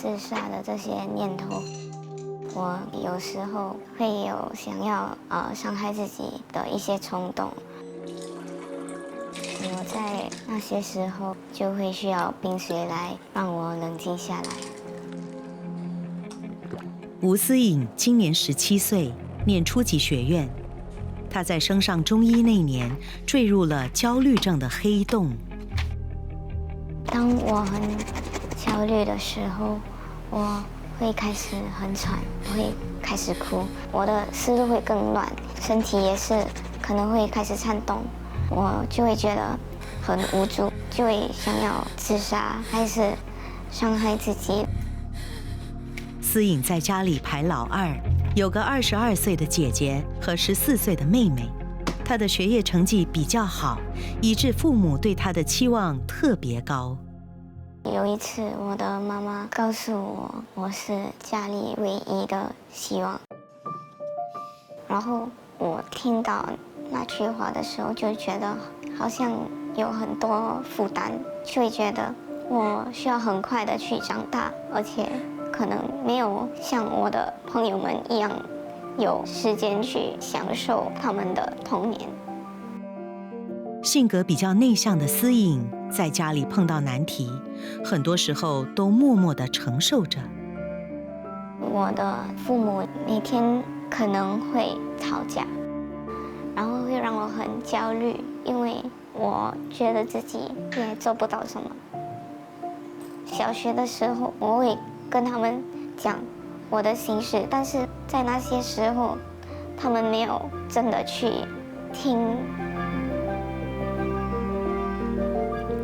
自杀的这些念头。我有时候会有想要伤害自己的一些冲动。我在那些时候就会需要冰水来让我冷静下来。吴思颖今年17岁，念初级学院。她在升上中医那年坠入了焦虑症的黑洞。当我很焦虑的时候，我会开始很喘，我会开始哭，我的思路会更乱，身体也是可能会开始颤动，我就会觉得很无助，就会想要自杀，还是伤害自己。思颖在家里排老二，有个22岁的姐姐和14岁的妹妹。她的学业成绩比较好，以致父母对她的期望特别高。有一次，我的妈妈告诉我，我是家里唯一的希望。然后我听到那句话的时候，就觉得好像有很多负担，就会觉得我需要很快的去长大，而且可能没有像我的朋友们一样有时间去享受他们的童年。性格比较内向的思颖，在家里碰到难题，很多时候都默默地承受着。我的父母每天可能会吵架，然后会让我很焦虑，因为我觉得自己也做不到什么。小学的时候，我会跟他们讲我的心事，但是在那些时候，他们没有真的去听。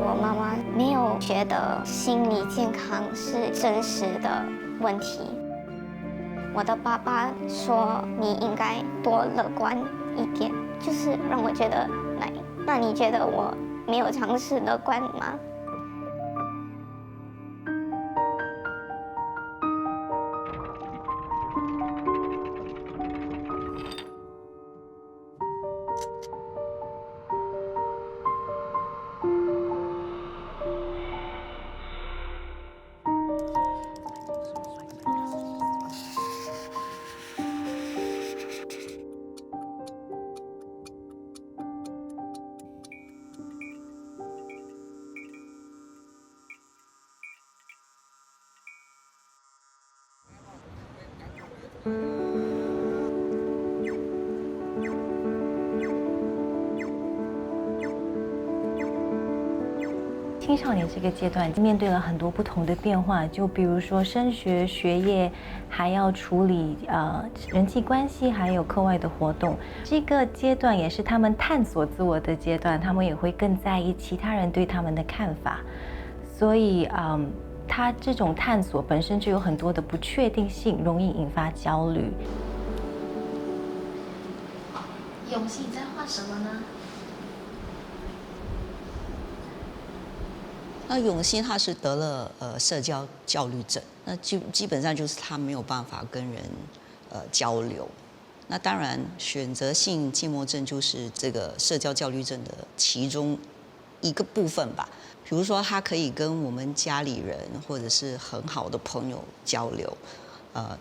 我妈妈没有觉得心理健康是真实的问题。我的爸爸说你应该多乐观一点，就是让我觉得，那你觉得我没有尝试乐观吗？青少年这个阶段面对了很多不同的变化，就比如说升学、学业，还要处理人际关系，还有课外的活动。这个阶段也是他们探索自我的阶段，他们也会更在意其他人对他们的看法。所以他这种探索本身就有很多的不确定性，容易引发焦虑。永熙，你在画什么呢？那永熙他是得了社交焦虑症，那基本上就是他没有办法跟人交流。那当然，选择性静默症就是这个社交焦虑症的其中一个部分吧。比如说，他可以跟我们家里人或者是很好的朋友交流，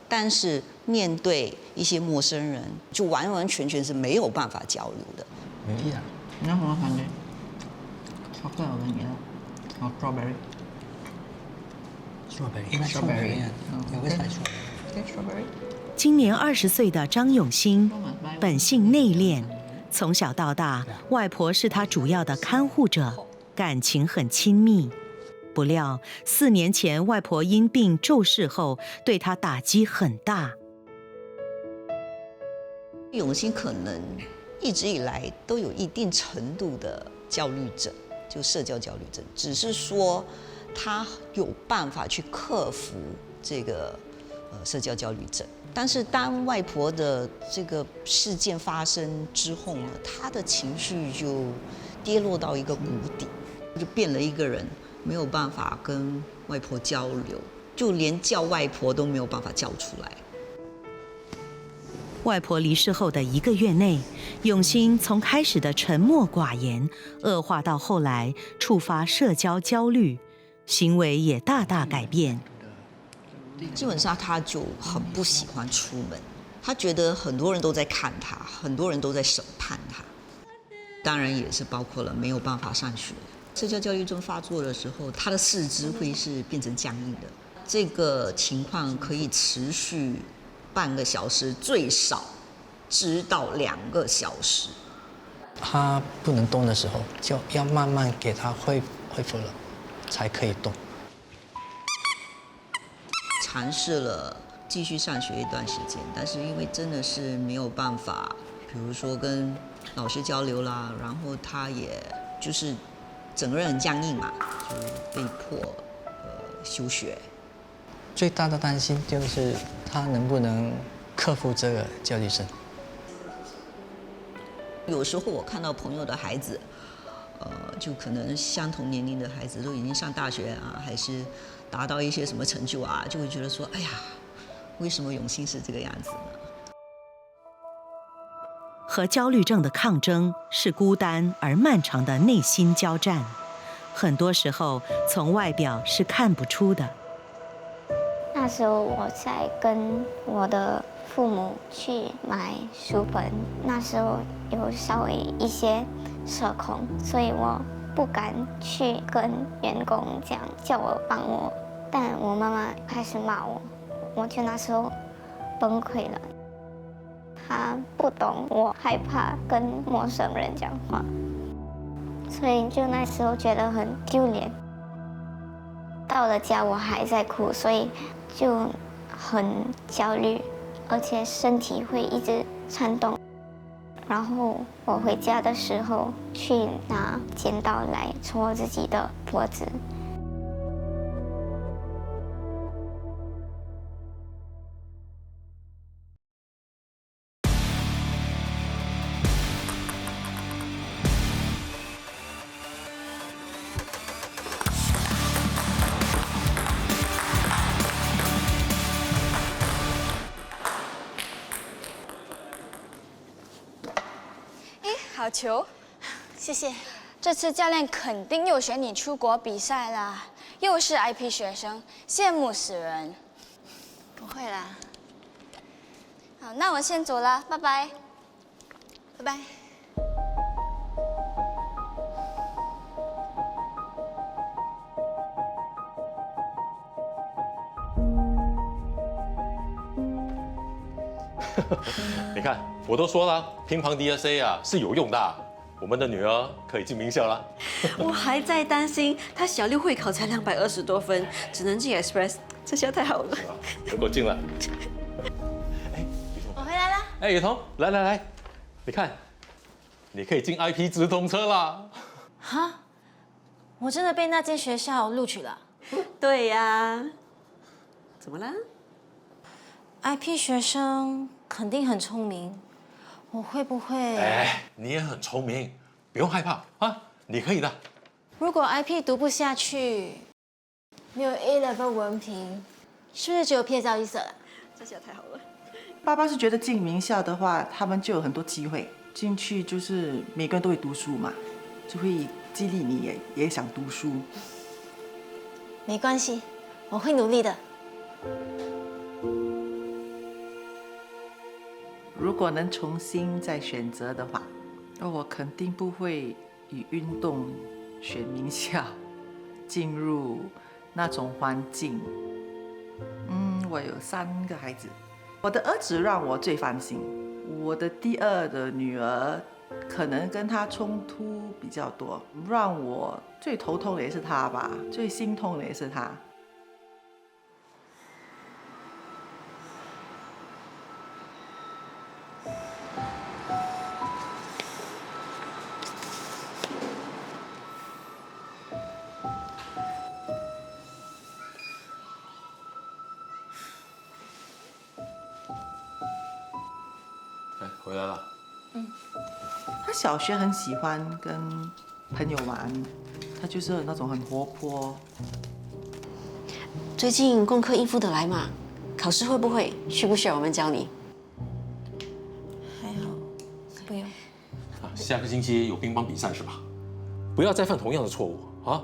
但是面对一些陌生人，就完完全全是没有办法交流的。没呀，你要什么感觉？巧克力我跟你了。strawberry， 一般strawberry有个彩说。对 strawberry。今年20岁的张永兴，本性内敛，从小到大，外婆是他主要的看护者，感情很亲密。不料4年前，外婆因病骤逝后，对他打击很大。永兴可能一直以来都有一定程度的焦虑症。就社交焦虑症，只是说他有办法去克服这个社交焦虑症，但是当外婆的这个事件发生之后呢，他的情绪就跌落到一个谷底，就变了一个人，没有办法跟外婆交流，就连叫外婆都没有办法叫出来。外婆离世后的1个月内，永兴从开始的沉默寡言，恶化到后来触发社交焦虑，行为也大大改变。基本上他就很不喜欢出门，他觉得很多人都在看他，很多人都在审判他，当然也是包括了没有办法上学。社交焦虑症发作的时候，他的四肢会是变成僵硬的，这个情况可以持续半个小时，最少直到2个小时。他不能动的时候，就要慢慢给他恢复了，才可以动。尝试了继续上学一段时间，但是因为真的是没有办法，比如说跟老师交流啦，然后他也就是整个人很僵硬嘛，就被迫休学。最大的担心就是他能不能克服这个焦虑症。有时候我看到朋友的孩子，就可能相同年龄的孩子都已经上大学啊，还是达到一些什么成就啊，就会觉得说，哎呀，为什么永信是这个样子呢？和焦虑症的抗争是孤单而漫长的内心交战，很多时候从外表是看不出的。那时候我在跟我的父母去买书本，那时候有稍微一些社恐，所以我不敢去跟员工讲，叫我帮我。但我妈妈开始骂我，我就那时候崩溃了。她不懂我害怕跟陌生人讲话，所以就那时候觉得很丢脸。到了家我还在哭，所以就很焦虑，而且身体会一直颤动。然后我回家的时候去拿剪刀来戳自己的脖子。好球，谢谢。这次教练肯定又选你出国比赛啦，又是 IP 学生，羡慕死人。不会啦。好，那我先走了，拜拜。拜拜。你看，我都说了，乒乓 DSA 啊是有用的，我们的女儿可以进名校了。我还在担心她小六会考才220多分，只能进 Express， 这下太好了。结果进了。哎，雨桐，我回来了。哎，雨桐，来，你看，你可以进 IP 直通车啦。哈，我真的被那间学校录取了。对呀。怎么了 ？IP 学生肯定很聪明，我会不会？哎，你也很聪明，不用害怕啊，你可以的。如果 IP 读不下去，没有 A level 文凭，是不是只有撇照一色了？这下太好了。爸爸是觉得进名校的话，他们就有很多机会进去，就是每个人都会读书嘛，就会激励你也想读书。没关系，我会努力的。如果能重新再选择的话，我肯定不会以运动选名校，进入那种环境。我有3个孩子，我的儿子让我最放心，我的第2的女儿可能跟他冲突比较多，让我最头痛的也是他吧，最心痛的也是他。回来了。他小学很喜欢跟朋友玩，他就是那种很活泼。最近功课应付得来吗？考试会不会？需不需要我们教你？还好，不用。下个星期有乒乓比赛是吧？不要再犯同样的错误啊！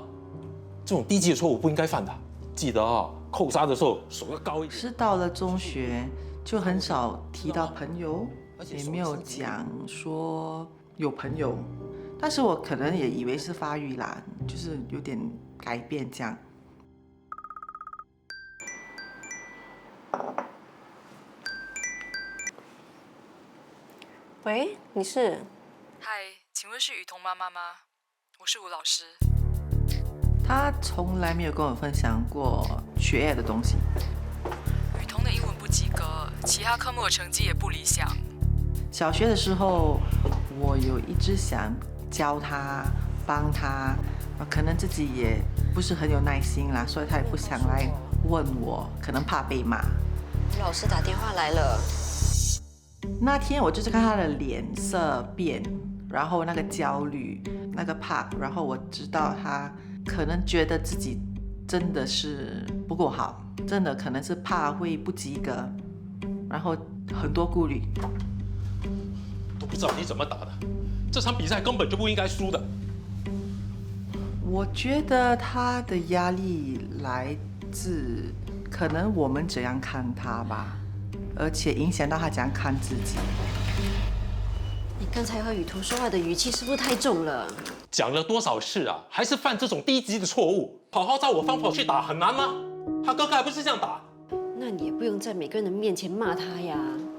这种低级的错误不应该犯的。记得啊，扣杀的时候手要高一点。是到了中学就很少提到朋友，也没有讲说有朋友，但是我可能也以为是发育啦，就是有点改变这样。喂，你是？嗨，请问是雨桐妈妈吗？我是吴老师。他从来没有跟我分享过学业的东西。雨桐的英文不及格，其他科目的成绩也不理想。小学的时候，我有一直想教他、帮他，可能自己也不是很有耐心啦，所以他也不想来问我，可能怕被骂。老师打电话来了。那天我就是看他的脸色变，然后那个焦虑、那个怕，然后我知道他可能觉得自己真的是不够好，真的可能是怕会不及格，然后很多顾虑。都不知道你怎么打的，这场比赛根本就不应该输的。我觉得他的压力来自可能我们怎样看他吧，而且影响到他怎样看自己。你刚才和雨桐说话的语气是不是太重了？讲了多少次啊，还是犯这种低级的错误？好好照我方法去打，很难吗？他哥哥还不是这样打？那你也不用在每个人的面前骂他呀。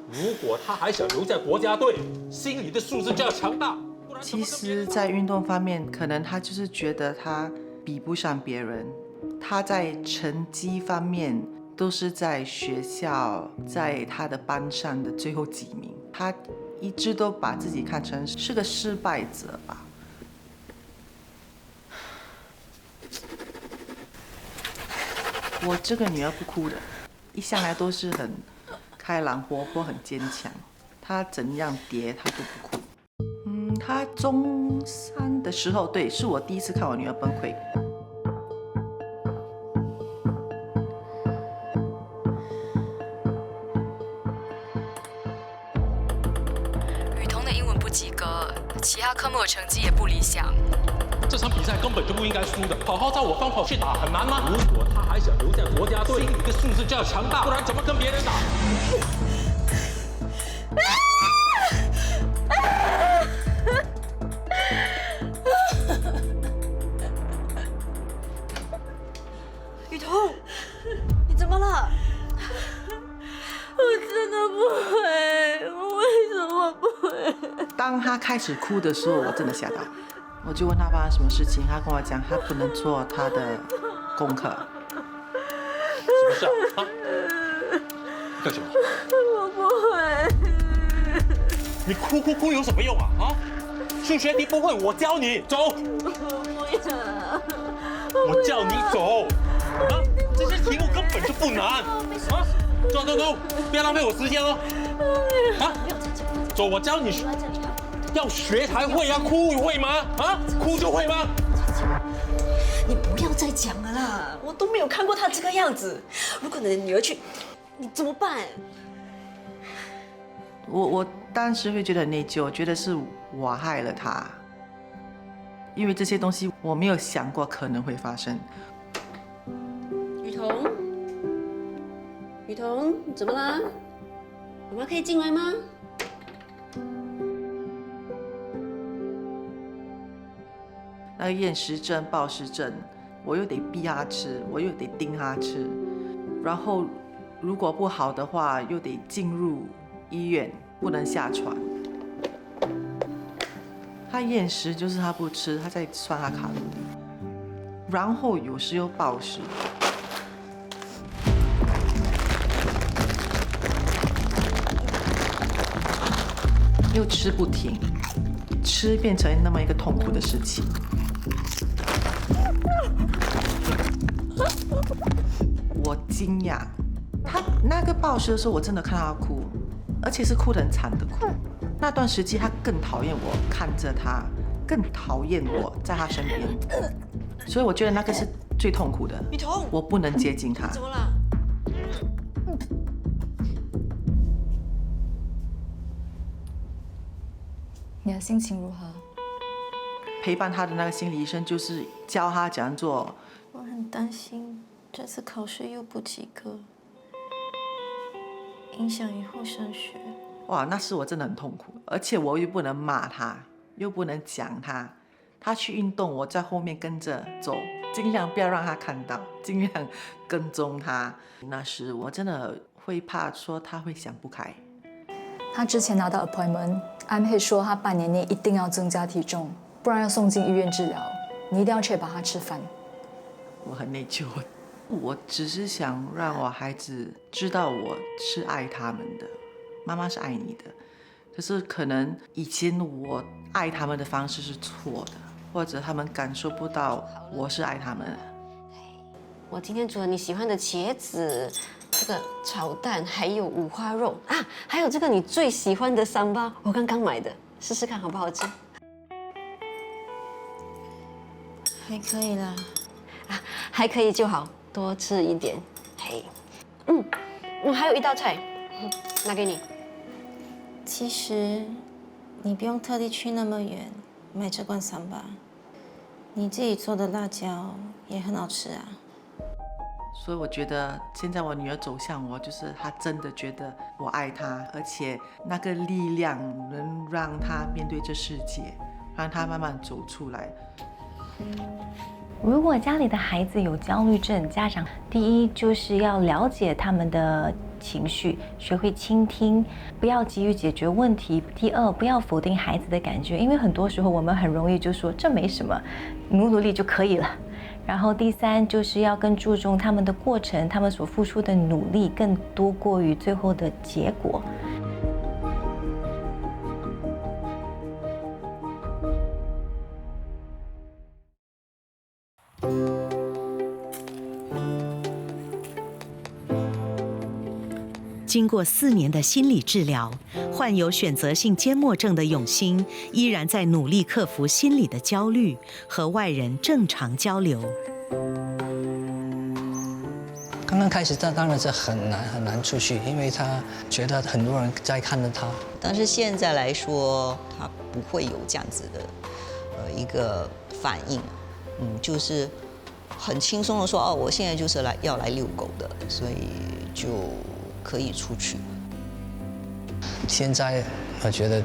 如果他还想留在国家队，心理的素质就要强大。其实，在运动方面，可能他就是觉得他比不上别人，他在成绩方面都是在学校，在他的班上的最后几名，他一直都把自己看成是个失败者吧。我这个女儿不哭的，一向来都是很开朗、活泼、很坚强。她怎样跌，她都不哭。她中3的时候，对，是我第一次看我女儿崩溃。雨桐的英文不及格，其他科目的成绩也不理想。这场比赛根本就不应该输的，好好照我方法去打，很难吗？如果他还想留在国家队，心理的素质就要强大，不然怎么跟别人打？雨桐，你怎么了？我真的不会，我为什么不会？当他开始哭的时候，我真的吓到。我就问他发生什么事情，他跟我讲他不能做他的功课。什么事啊？干什么？我不会。你哭有什么用啊？啊？数学题不会，我教你，走。我叫你走。啊？这些题目根本就不难。啊？走，不要浪费我时间哦。啊？走，我教你。要学才会啊，哭会吗？啊，哭就会吗？你不要再讲了啦，我都没有看过他这个样子。如果你的女儿去，你怎么办？我当时会觉得很内疚，觉得是我害了他，因为这些东西我没有想过可能会发生。雨桐，你怎么啦？妈妈可以进来吗？那个厌食症、暴食症，我又得逼他吃，我又得盯他吃，然后如果不好的话，又得进入医院，不能下床。他厌食就是他不吃，他在算他卡路里，然后有时又暴食。又吃不停，吃变成那么一个痛苦的事情。我惊讶，他那个暴食的时候，我真的看到他哭，而且是哭得很惨的哭。那段时期，他更讨厌我看着他，更讨厌我在他身边，所以我觉得那个是最痛苦的。雨桐，我不能接近他。怎么了？你的心情如何？陪伴他的那个心理医生就是教他怎样做。我很担心这次考试又不及格，影响以后升学。哇，那是我真的很痛苦，而且我又不能骂他，又不能讲他。他去运动，我在后面跟着走，尽量不要让他看到，尽量跟踪他。那时我真的会怕说他会想不开。他之前拿到 appointment， 安佩说他半年内一定要增加体重，不然要送进医院治疗。你一定要确保他吃饭。我很内疚，我只是想让我孩子知道我是爱他们的，妈妈是爱你的。可是可能以前我爱他们的方式是错的，或者他们感受不到我是爱他们的。我今天煮了你喜欢的茄子，这个炒蛋，还有五花肉啊，还有这个你最喜欢的三包，我刚刚买的，试试看好不好吃？还可以啦，啊，还可以就好，多吃一点。嘿，还有一道菜，拿给你。其实你不用特地去那么远买这罐三巴，你自己做的辣椒也很好吃啊。所以我觉得现在我女儿走向我，就是她真的觉得我爱她，而且那个力量能让她面对这世界，让她慢慢走出来。如果家里的孩子有焦虑症，家长第一就是要了解他们的情绪，学会倾听，不要急于解决问题。第二，不要否定孩子的感觉，因为很多时候我们很容易就说这没什么，努力就可以了。然后第三，就是要更注重他们的过程，他们所付出的努力更多过于最后的结果。经过4年的心理治疗，患有选择性缄默症的永欣依然在努力克服心理的焦虑，和外人正常交流。刚刚开始，这当然是很难出去，因为他觉得很多人在看着他。但是现在来说，他不会有这样子的一个反应，就是很轻松的说哦，我现在就是要来遛狗的，所以就可以出去。现在我觉得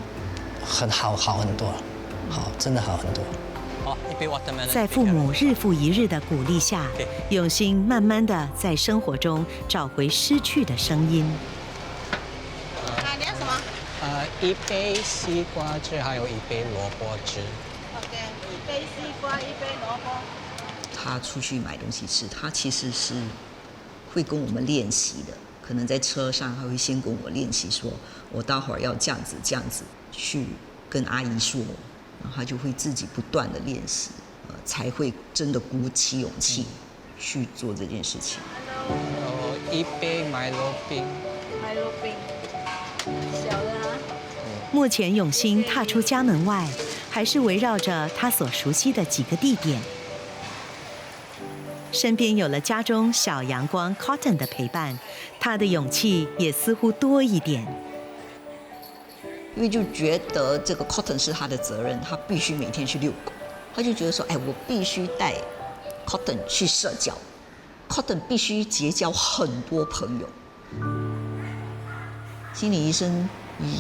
好很多，真的好很多。在父母日复一日的鼓励下，永欣慢慢的在生活中找回失去的声音。你要什么？1杯西瓜汁，还有1杯萝卜汁。OK， 1杯西瓜，1杯萝卜。他出去买东西吃，他其实是会跟我们练习的。可能在车上，他会先跟我练习说，我待会儿要这样子去跟阿姨说。然后他就会自己不断的练习，才会真的鼓起勇气去做这件事情。1杯麦乐冰。麦乐冰，小的啊。目前永欣踏出家门外，还是围绕着他所熟悉的几个地点。身边有了家中小阳光 Cotton 的陪伴，他的勇气也似乎多一点。因为就觉得这个 Cotton 是他的责任，他必须每天去遛狗。他就觉得说，我必须带 Cotton 去社交 ，Cotton 必须结交很多朋友。心理医生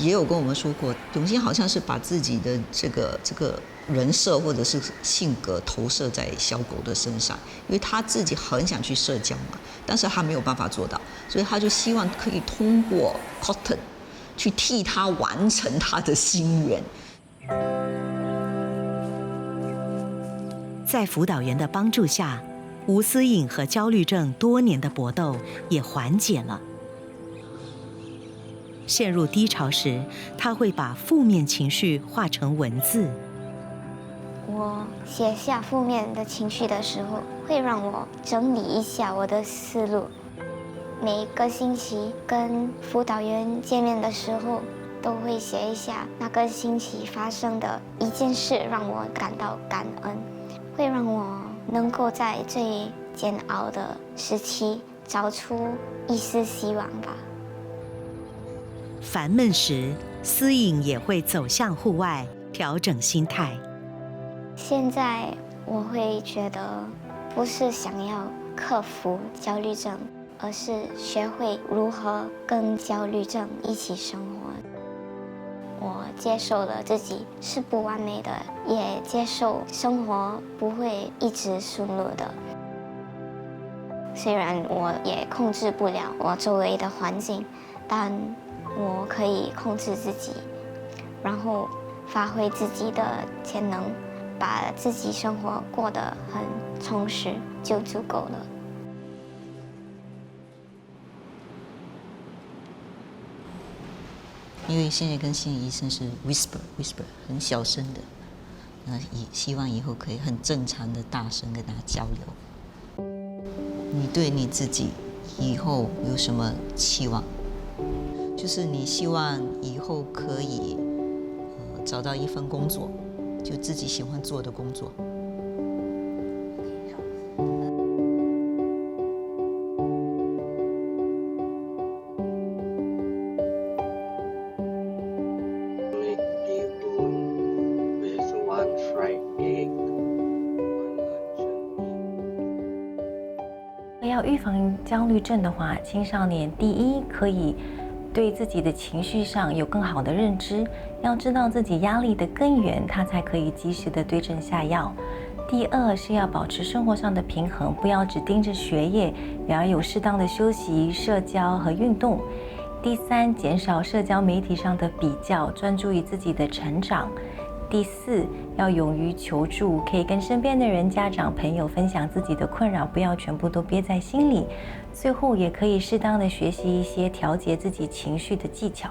也有跟我们说过，永欣好像是把自己的这个人设或者是性格投射在小狗的身上，因为他自己很想去社交嘛，但是他没有办法做到，所以他就希望可以通过 Cotton去替他完成他的心愿。在辅导员的帮助下，吴思颖和焦虑症多年的搏斗也缓解了。陷入低潮时，他会把负面情绪化成文字。我写下负面的情绪的时候，会让我整理一下我的思路。每个星期跟辅导员见面的时候，都会写一下那个星期发生的一件事，让我感到感恩，会让我能够在最煎熬的时期找出一丝希望吧。烦闷时，思颖也会走向户外，调整心态。现在我会觉得，不是想要克服焦虑症，而是学会如何跟焦虑症一起生活。我接受了自己是不完美的，也接受生活不会一直顺路的。虽然我也控制不了我周围的环境，但我可以控制自己，然后发挥自己的潜能，把自己生活过得很充实就足够了。因为现在跟心理医生是 whisper， 很小声的，希望以后可以很正常的大声跟他交流。你对你自己以后有什么期望？就是你希望以后可以找到一份工作，就自己喜欢做的工作。要预防焦虑症的话，青少年第一可以对自己的情绪上有更好的认知，要知道自己压力的根源，他才可以及时的对症下药。第二是要保持生活上的平衡，不要只盯着学业，也要有适当的休息、社交和运动。第三，减少社交媒体上的比较，专注于自己的成长。第四，要勇于求助，可以跟身边的人、家长、朋友分享自己的困扰，不要全部都憋在心里。最后，也可以适当的学习一些调节自己情绪的技巧。